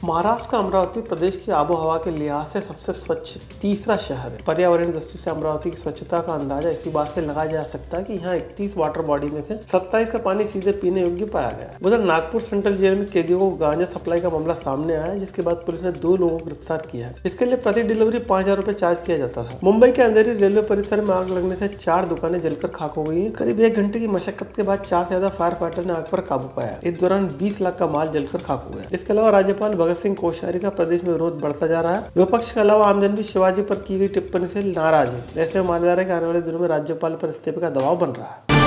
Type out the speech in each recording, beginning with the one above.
महाराष्ट्र का अमरावती प्रदेश की आबोहवा के लिहाज से सबसे स्वच्छ तीसरा शहर है। पर्यावरण दृष्टि से अमरावती की स्वच्छता का अंदाजा इसी बात से लगाया जा सकता है कि यहाँ 31 वाटर बॉडी में से 27 का पानी सीधे पीने योग्य पाया गया है। उधर नागपुर सेंट्रल जेल में कैदियों को गांजा सप्लाई का मामला सामने आया, जिसके बाद पुलिस ने 2 लोगों को गिरफ्तार किया है। इसके लिए प्रति डिलीवरी 5,000 रुपए चार्ज किया जाता था। मुंबई के अंधेरी रेलवे परिसर में आग लगने से 4 दुकानें जलकर खाक हो गई हैं। करीब 1 घंटे की मशक्कत के बाद 4 से ज्यादा फायर फाइटर ने आग पर काबू पाया। इस दौरान 20 लाख का माल जलकर खाक हो गया। इसके अलावा राज्यपाल भगत सिंह कोश्यारी का प्रदेश में विरोध बढ़ता जा रहा है। विपक्ष के अलावा आम जन भी शिवाजी पर की गई टिप्पणी से नाराज है। ऐसे में माना जा रहा है कि आने वाले दिनों में राज्यपाल पर इस्तीफे का दबाव बन रहा है।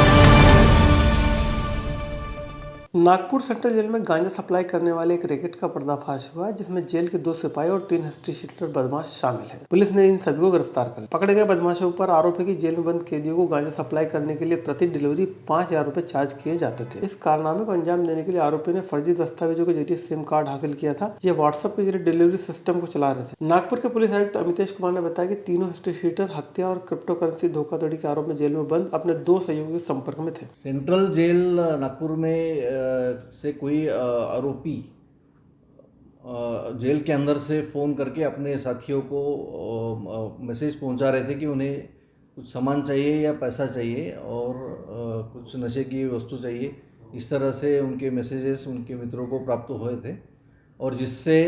नागपुर सेंट्रल जेल में गांजा सप्लाई करने वाले एक रैकेट का पर्दाफाश हुआ है, जिसमें जेल के 2 सिपाही और 3 हिस्ट्री शीटर बदमाश शामिल हैं। पुलिस ने इन सभी को गिरफ्तार कर लिया। पकड़े गए बदमाशों पर आरोप है कि जेल में बंद कैदियों को गांजा सप्लाई करने के लिए प्रति डिलीवरी 5,000 रुपए चार्ज किए जाते थे। इस कारनामे को अंजाम देने के लिए आरोपी ने फर्जी दस्तावेजों के जरिए सिम कार्ड हासिल किया था। ये व्हाट्सएप के जरिए डिलीवरी सिस्टम को चला रहे थे। नागपुर के पुलिस आयुक्त अमितेश कुमार ने बताया कि तीनों हिस्ट्री शीटर हत्या और क्रिप्टो करेंसी धोखाधड़ी के आरोप में जेल में बंद अपने 2 सहयोगियों के संपर्क में थे। सेंट्रल जेल नागपुर में से कोई आरोपी जेल के अंदर से फ़ोन करके अपने साथियों को मैसेज पहुंचा रहे थे कि उन्हें कुछ सामान चाहिए या पैसा चाहिए और कुछ नशे की वस्तु चाहिए। इस तरह से उनके मैसेजेस उनके मित्रों को प्राप्त हुए थे और जिससे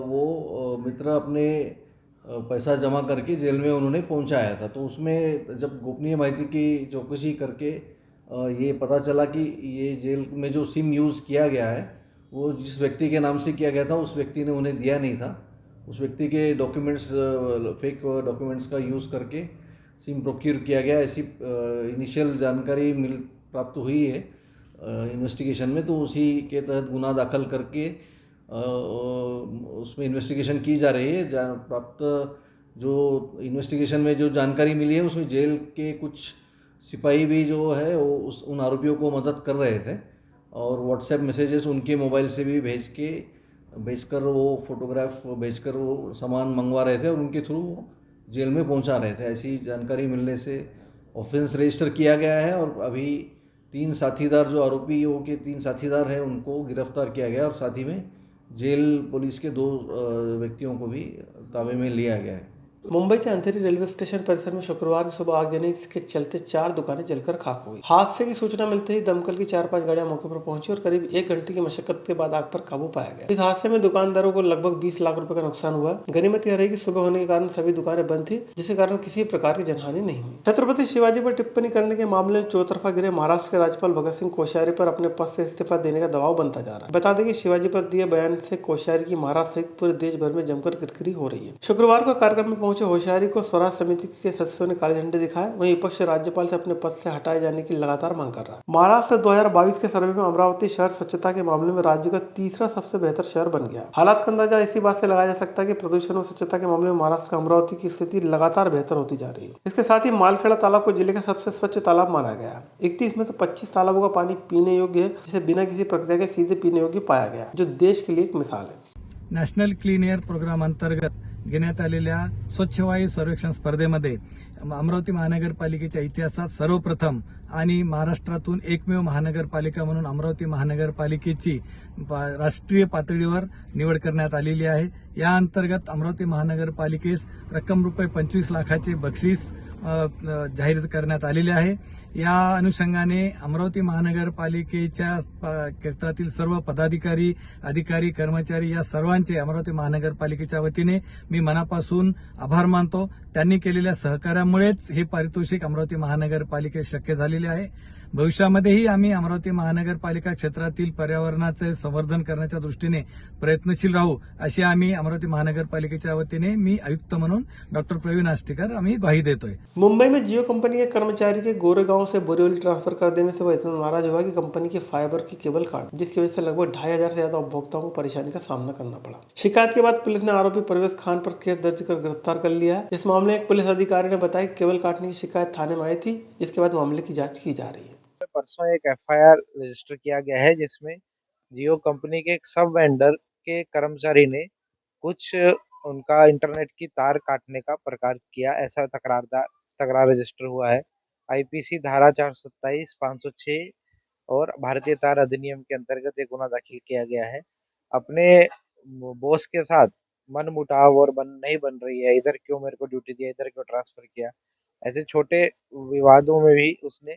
वो मित्र अपने पैसा जमा करके जेल में उन्होंने पहुंचाया था। तो उसमें जब गोपनीय माहिती की चौकसी करके ये पता चला कि ये जेल में जो सिम यूज़ किया गया है वो जिस व्यक्ति के नाम से किया गया था उस व्यक्ति ने उन्हें दिया नहीं था। उस व्यक्ति के डॉक्यूमेंट्स फेक डॉक्यूमेंट्स का यूज़ करके सिम प्रोक्योर किया गया, ऐसी इनिशियल जानकारी प्राप्त हुई है इन्वेस्टिगेशन में। तो उसी के तहत गुना दाखिल करके उसमें इन्वेस्टिगेशन की जा रही है। प्राप्त जो इन्वेस्टिगेशन में जो जानकारी मिली है उसमें जेल के कुछ सिपाही भी जो है वो उन आरोपियों को मदद कर रहे थे और व्हाट्सएप मैसेजेस उनके मोबाइल से भी भेजकर वो फोटोग्राफ भेजकर वो सामान मंगवा रहे थे और उनके थ्रू जेल में पहुंचा रहे थे। ऐसी जानकारी मिलने से ऑफेंस रजिस्टर किया गया है और अभी 3 साथीदार जो आरोपियों के 3 साथीदार हैं उनको गिरफ्तार किया गया और साथ ही में जेल पुलिस के 2 व्यक्तियों को भी ताबे में लिया गया है। मुंबई के अंधेरी रेलवे स्टेशन परिसर में शुक्रवार की सुबह आगजनी के चलते 4 दुकानें जलकर खाक हो गई। हादसे की सूचना मिलते ही दमकल की 4-5 गाड़ियां मौके पर पहुंची और करीब 1 घंटे की मशक्कत के बाद आग पर काबू पाया गया। इस हादसे में दुकानदारों को लगभग 20 लाख रुपए का नुकसान हुआ। गनीमत यह रही कि सुबह होने के कारण सभी दुकानें बंद थी, जिसके कारण किसी प्रकार की जनहानि नहीं हुई। छत्रपति शिवाजी पर टिप्पणी करने के मामले में चौतरफा गिरे महाराष्ट्र के राज्यपाल भगत सिंह कोश्यारी पर अपने पद से इस्तीफा देने का दबाव बनता जा रहा है। बता दें कि शिवाजी पर दिए बयान से कोश्यारी की महाराष्ट्र सहित पूरे देश भर में जमकर किरकिरी हो रही है। शुक्रवार को कार्यक्रम में पहुंचे होशियारी को स्वराज समिति के सदस्यों ने काले झंडे दिखाए। वहीं विपक्ष राज्यपाल से अपने पद से हटाए जाने की लगातार मांग कर रहा है। महाराष्ट्र 2022 के सर्वे में अमरावती शहर स्वच्छता के मामले में राज्य का तीसरा सबसे बेहतर शहर बन गया। हालात का अंदाजा इसी बात से लगाया जा सकता है कि प्रदूषण और स्वच्छता के मामले में महाराष्ट्र का अमरावती की स्थिति लगातार बेहतर होती जा रही है। इसके साथ ही मालखेड़ा तालाब को जिले का सबसे स्वच्छ तालाब माना गया। 31 में से 25 तालाबों का पानी पीने योग्य है, जिसे बिना किसी प्रक्रिया के सीधे पीने योग्य पाया गया, जो देश के लिए एक मिसाल है। नॅशनल क्लीन एअर प्रोग्राम अंतर्गत घेण्यात आलेल्या स्वच्छ वायू सर्वेक्षण स्पर्धेमध्ये अमरावती महानगरपालिकेच्या इतिहासात सर्वप्रथम आणि महाराष्ट्रातून एकमेव महानगरपालिका म्हणून अमरावती महानगरपालिकेची राष्ट्रीय पातळीवर निवड करण्यात आलेली आहे। या अंतर्गत अमरावती महानगरपालिकेस रक्कम रुपये 25 लाखाचे बक्षीस जाहीर करण्यात आलेले आहे। या अनुषंगाने अमरावती महानगरपालिकेच्या क्षेत्रातील सर्व पदाधिकारी, अधिकारी, कर्मचारी या सर्वांचे अमरावती महानगरपालिकेच्या वतीने मी मनापासून आभार मानतो। त्यांनी केलेल्या सहकार्यामुळेच हे पारितोषिक अमरावती महानगरपालिकेत शक्य झालेले आहे। भविष्यामध्येही आम्ही अमरावती महानगरपालिका क्षेत्रातील पर्यावरणाचे संवर्धन करण्याच्या दृष्टीने प्रयत्नशील राहू, अशी आम्ही अमरावती महानगरपालिकेच्या वतीने मी आयुक्त म्हणून डॉक्टर प्रवीण आष्टीकर आम्ही ग्वाही देतोय। मुंबई में जियो कंपनी के कर्मचारी के गोरेगांव से बोरीवली ट्रांसफर कर देने से वह इतना नाराज हुआ कि कंपनी के फाइबर की केबल काट, जिसकी वजह से लगभग 2,500 से ज्यादा उपभोक्ताओं को परेशानी का सामना करना पड़ा। शिकायत के बाद पुलिस ने आरोपी परवेज खान पर केस दर्ज कर गिरफ्तार कर लिया है। इस मामले में एक पुलिस अधिकारी ने बताया कि केबल काटने की शिकायत थाने में आई थी। इसके बाद मामले की जाँच की जा रही है। परसों एक एफआईआर रजिस्टर किया गया है, जिसमें जियो कंपनी के एक सब वेंडर के कर्मचारी ने कुछ उनका इंटरनेट की तार काटने का प्रकार किया, ऐसा तकरार रजिस्टर हुआ है। आईपीसी धारा 427, 506 और भारतीय तार अधिनियम के अंतर्गत एक गुना दाखिल किया गया है। अपने बॉस के साथ मनमुटाव और बन नहीं बन रही है, इधर क्यों मेरे को ड्यूटी दिया, इधर क्यों ट्रांसफर किया, ऐसे छोटे विवादों में भी उसने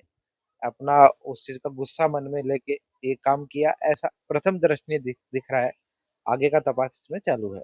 अपना उस चीज का गुस्सा मन में लेके ये काम किया, ऐसा प्रथम दृष्टि दिख रहा है। आगे का तपास इसमें चालू है।